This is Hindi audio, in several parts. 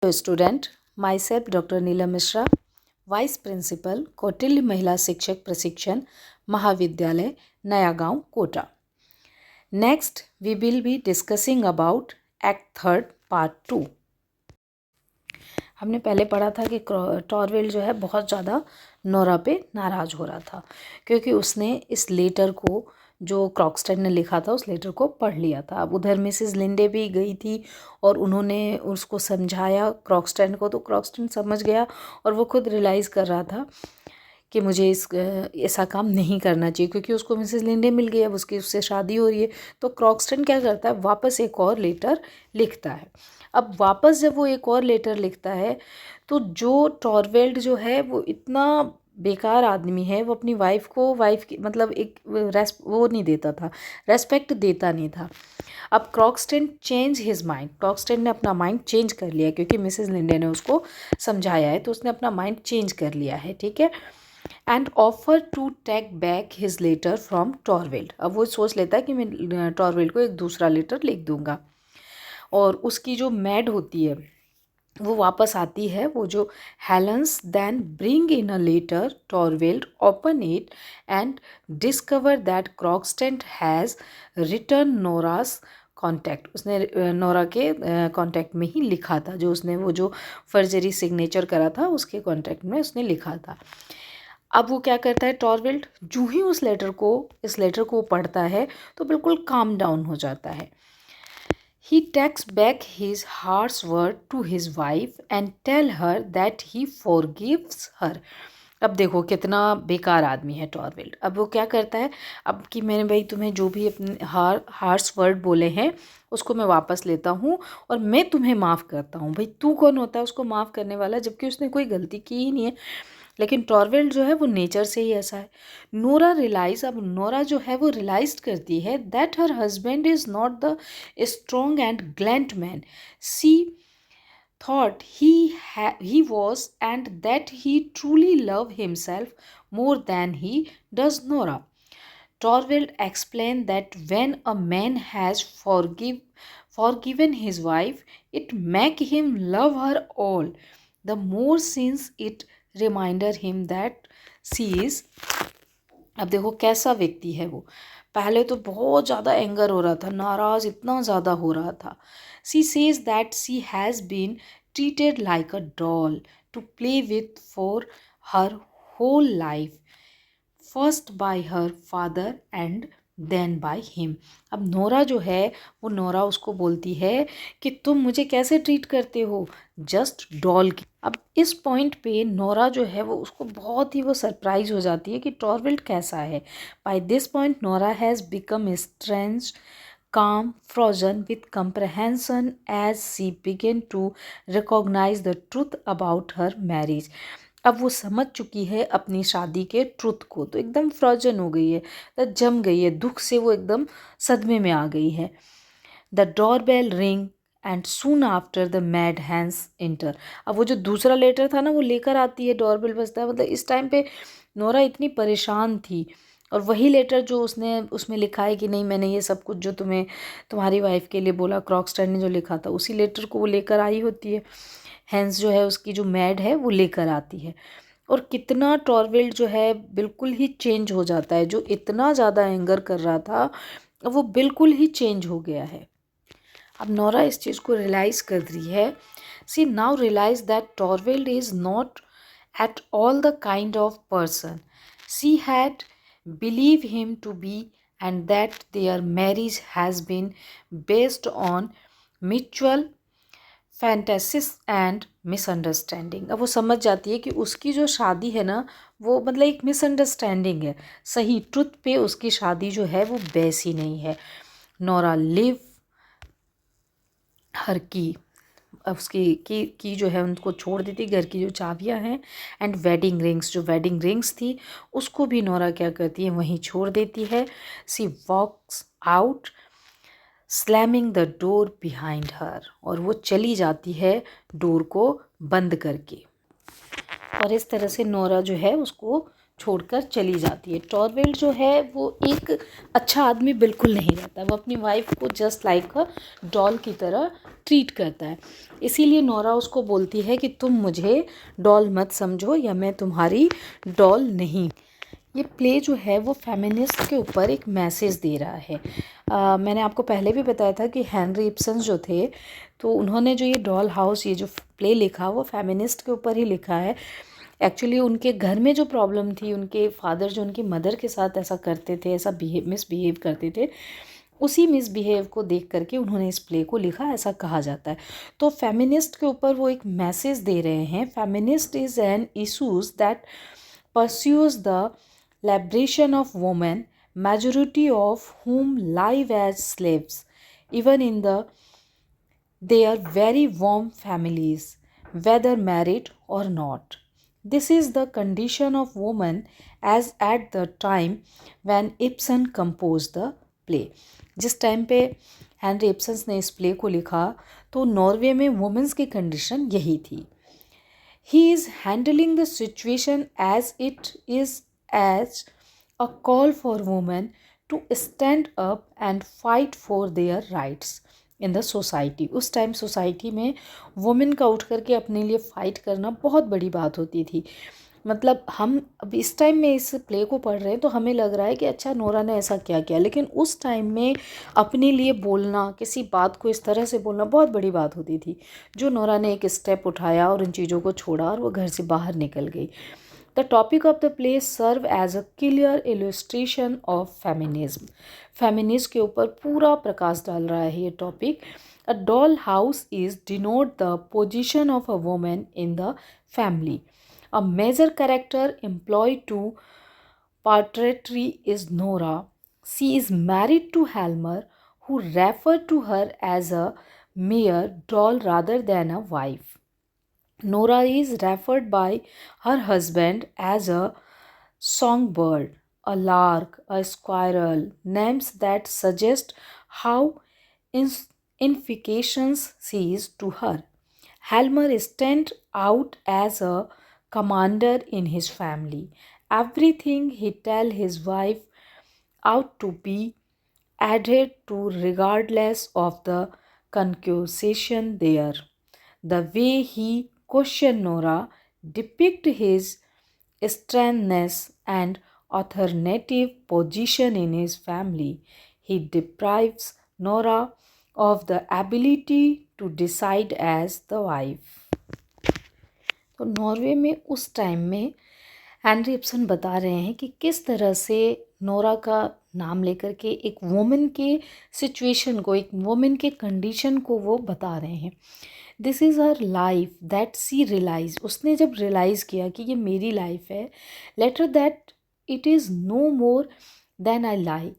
Hello student, myself doctor Neelam Mishra, vice principal Kautilya Mahila Shikshak Prashikshan Mahavidyalaya Naya Gaon Kota. Next we will be discussing about act third part 2। हमने पहले पढ़ा था कि टॉरवेल जो है बहुत ज़्यादा नोरा पे नाराज़ हो रहा था क्योंकि उसने इस लेटर को जो क्रॉक्सटन ने लिखा था उस लेटर को पढ़ लिया था। अब उधर मिसेस लिंडे भी गई थी और उन्होंने उसको समझाया क्रॉक्सटन को, तो क्रॉक्सटन समझ गया और वो खुद रियलाइज़ कर रहा था कि मुझे ऐसा काम नहीं करना चाहिए क्योंकि उसको मिसेस लिंडे मिल गई, अब उससे शादी हो रही है। तो क्रॉक्सटन क्या करता है, वापस एक और लेटर लिखता है। अब वापस जब वो एक और लेटर लिखता है तो जो टॉरवेल्ड जो है वो इतना बेकार आदमी है, वो अपनी वाइफ की मतलब एक वो नहीं देता था, रेस्पेक्ट देता नहीं था। अब क्रॉक्सटन चेंज हिज माइंड, क्रॉक्सटन ने अपना माइंड चेंज कर लिया क्योंकि मिसेस लिंडे ने उसको समझाया है, तो उसने अपना माइंड चेंज कर लिया है, ठीक है। And offer to take back his letter from Torvald. अब वो सोच लेता है कि मैं टॉरवेल्ड को एक दूसरा लेटर लिख दूंगा। और उसकी जो मैड होती है वो वापस आती है, वो जो Helene then bring in a letter Torvald open it and discover that Krogstad has return Nora's contact. उसने नोरा के कॉन्टैक्ट में ही लिखा था, जो उसने वो जो फर्जरी सिग्नेचर करा था उसके कॉन्टैक्ट में उसने लिखा था। अब वो क्या करता है टॉरवेल्ड, जो ही इस लेटर को पढ़ता है तो बिल्कुल काम डाउन हो जाता है। He takes back his harsh word to his wife and tell her that he forgives her. अब देखो कितना बेकार आदमी है टॉरवेल्ड। अब वो क्या करता है, अब कि मैंने भाई तुम्हें जो भी अपने हार्श वर्ड बोले हैं उसको मैं वापस लेता हूँ और मैं तुम्हें माफ़ करता हूँ। भाई तू कौन होता है उसको माफ़ करने वाला, जबकि उसने कोई गलती की ही नहीं है। लेकिन टॉरवेल्ड जो है वो नेचर से ही ऐसा है। अब नोरा जो है वो रियलाइज करती है that her husband is not the strong and gallant man she thought he was, and that he truly loved himself more than he does Nora. Torvald explained that when a man has forgiven his wife, it make him love her all the more since it reminded him that she is। अब देखो कैसा व्यक्ति है वो। पहले तो बहुत ज़्यादा एंगर हो रहा था, नाराज़ इतना ज़्यादा हो रहा था। She says that she has been treated like a doll to play with for her whole life, first by her father and then by him. अब नोरा जो है वो नोरा उसको बोलती है कि तुम मुझे कैसे ट्रीट करते हो, जस्ट डॉल की। अब इस पॉइंट पे नोरा जो है वो उसको बहुत ही वो सरप्राइज हो जाती है कि टॉरवेल्ड कैसा है। By this point Nora has become strange calm, frozen with comprehension as she began to recognize the truth about her marriage. अब वो समझ चुकी है अपनी शादी के ट्रुथ को, तो एकदम फ्रोजन हो गई है, तो जम गई है, दुख से वो एकदम सदमे में आ गई है। The doorbell ring and soon after the maid Hans enter. अब वो जो दूसरा लेटर था ना वो लेकर आती है, डोरबेल बजता है, मतलब इस टाइम पे नोरा इतनी परेशान थी। और वही लेटर जो उसने उसमें लिखा है कि नहीं मैंने ये सब कुछ जो तुम्हारी वाइफ के लिए बोला, क्रॉक्सटन ने जो लिखा था उसी लेटर को वो लेकर आई होती है। हैंस जो है उसकी जो मैड है वो लेकर आती है और कितना टॉरवेल्ड जो है बिल्कुल ही चेंज हो जाता है। जो इतना ज़्यादा एंगर कर रहा था वो बिल्कुल ही चेंज हो गया है। अब नोरा इस चीज़ को रियलाइज़ कर रही है। She now realise that Torvald is not at all the kind of person she had believe him to be, and that their marriage has been based on mutual fantasies and misunderstanding। अब वो समझ जाती है कि उसकी जो शादी है ना वो मतलब एक मिसअंडरस्टैंडिंग है, सही ट्रुथ पे उसकी शादी जो है वो बेस ही नहीं है। नोरा लिव हर की, उसकी की जो है उनको छोड़ देती, घर की जो चाबियां हैं एंड वेडिंग रिंग्स, जो वेडिंग रिंग्स थी उसको भी नोरा क्या करती है वहीं छोड़ देती है। She walks out slamming the door behind her, और वो चली जाती है डोर को बंद करके। और इस तरह से नोरा जो है उसको छोड़कर चली जाती है। टॉरवेल्ड जो है वो एक अच्छा आदमी बिल्कुल नहीं रहता, वो अपनी वाइफ को जस्ट लाइक अ डॉल की तरह ट्रीट करता है। इसीलिए नोरा उसको बोलती है कि तुम मुझे डॉल मत समझो या मैं तुम्हारी डॉल नहीं। ये प्ले जो है वो फेमिनिस्ट के ऊपर एक मैसेज दे रहा है। मैंने आपको पहले भी बताया था कि हेनरी इब्सन जो थे, तो उन्होंने जो ये डॉल हाउस ये जो प्ले लिखा वो फेमिनिस्ट के ऊपर ही लिखा है। एक्चुअली उनके घर में जो प्रॉब्लम थी, उनके फादर जो उनकी मदर के साथ ऐसा करते थे, ऐसा मिसबिहेव करते थे, उसी मिसबिहेव को देख करके उन्होंने इस प्ले को लिखा, ऐसा कहा जाता है। तो फेमिनिस्ट के ऊपर वो एक मैसेज दे रहे हैं। Feminist is an issues that pursues the liberation of women, majority of whom live as slaves, even in their very warm families, whether married or not. This is the condition of women as at the time when Ibsen composed the play. जिस टाइम पे हेनरी इब्सन ने इस प्ले को लिखा तो नॉर्वे में वुमेन्स की कंडीशन यही थी। He is handling the situation as it is as a call for women to stand up and fight for their rights in the society. उस टाइम सोसाइटी में वुमेन का उठ करके अपने लिए फ़ाइट करना बहुत बड़ी बात होती थी। मतलब हम अब इस टाइम में इस प्ले को पढ़ रहे हैं तो हमें लग रहा है कि अच्छा नोरा ने ऐसा क्या किया, लेकिन उस टाइम में अपने लिए बोलना, किसी बात को इस तरह से बोलना बहुत बड़ी बात होती थी। जो नोरा ने एक स्टेप उठाया और इन चीज़ों को छोड़ा और वो घर से बाहर निकल गई। The topic of the play serve as a clear illustration of feminism. Feminism के ऊपर पूरा प्रकाश डाल रहा है ये topic. A doll house is denote the position of a women in the family. A major character employed to portray is Nora. She is married to Helmer, who referred to her as a mere doll rather than a wife. Nora is referred by her husband as a songbird, a lark, a squirrel, names that suggest how insignificant she is to her. Helmer stands out as a commander in his family. Everything he tells his wife ought to be adhered to regardless of the concussion there. The way he questioned Nora depict his strangeness and authoritative position in his family. He deprives Nora of the ability to decide as the wife. तो नॉर्वे में उस टाइम में हेनरी इब्सन बता रहे हैं कि किस तरह से नोरा का नाम लेकर के एक वुमेन के सिचुएशन को, एक वुमेन के कंडीशन को वो बता रहे हैं। This is her life that she realise. उसने जब रियलाइज़ किया कि ये मेरी लाइफ है, later that it is no more than I lie.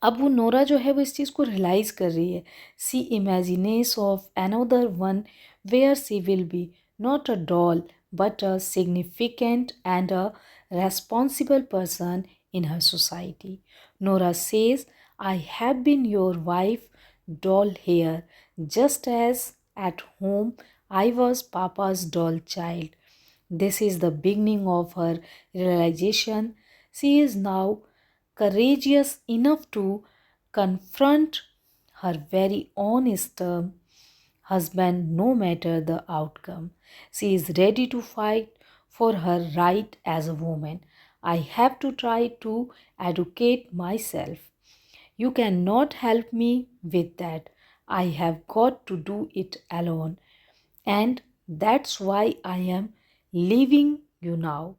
अब वो नोरा जो है वो इस चीज़ को रियलाइज़ कर रही है। She imagines of another one where she will be not a doll but a significant and a responsible person in her society. Nora says, I have been your wife doll here, just as at home I was Papa's doll child. This is the beginning of her realization. She is now courageous enough to confront her very own stern husband no matter the outcome. She is ready to fight for her right as a woman. I have to try to educate myself. You cannot help me with that. I have got to do it alone. And that's why I am leaving you now.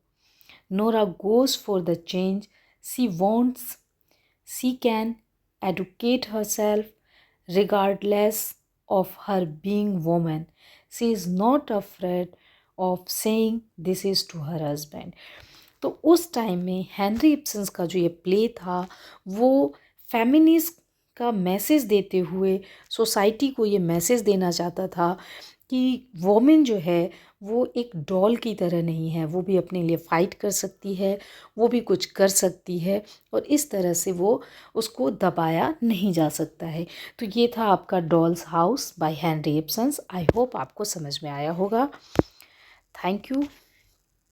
Nora goes for the change she wants. She can educate herself regardless of her being woman. She is not afraid of saying this is to her husband. तो उस टाइम में हेनरी इब्सन का जो ये प्ले था वो फेमिनिस्ट का मैसेज देते हुए सोसाइटी को ये मैसेज देना चाहता था कि वोमेन जो है वो एक डॉल की तरह नहीं है, वो भी अपने लिए फ़ाइट कर सकती है, वो भी कुछ कर सकती है और इस तरह से वो उसको दबाया नहीं जा सकता है। तो ये था आपका dolls house by Henry Ibsen. I hope आपको समझ में आया होगा। Thank you.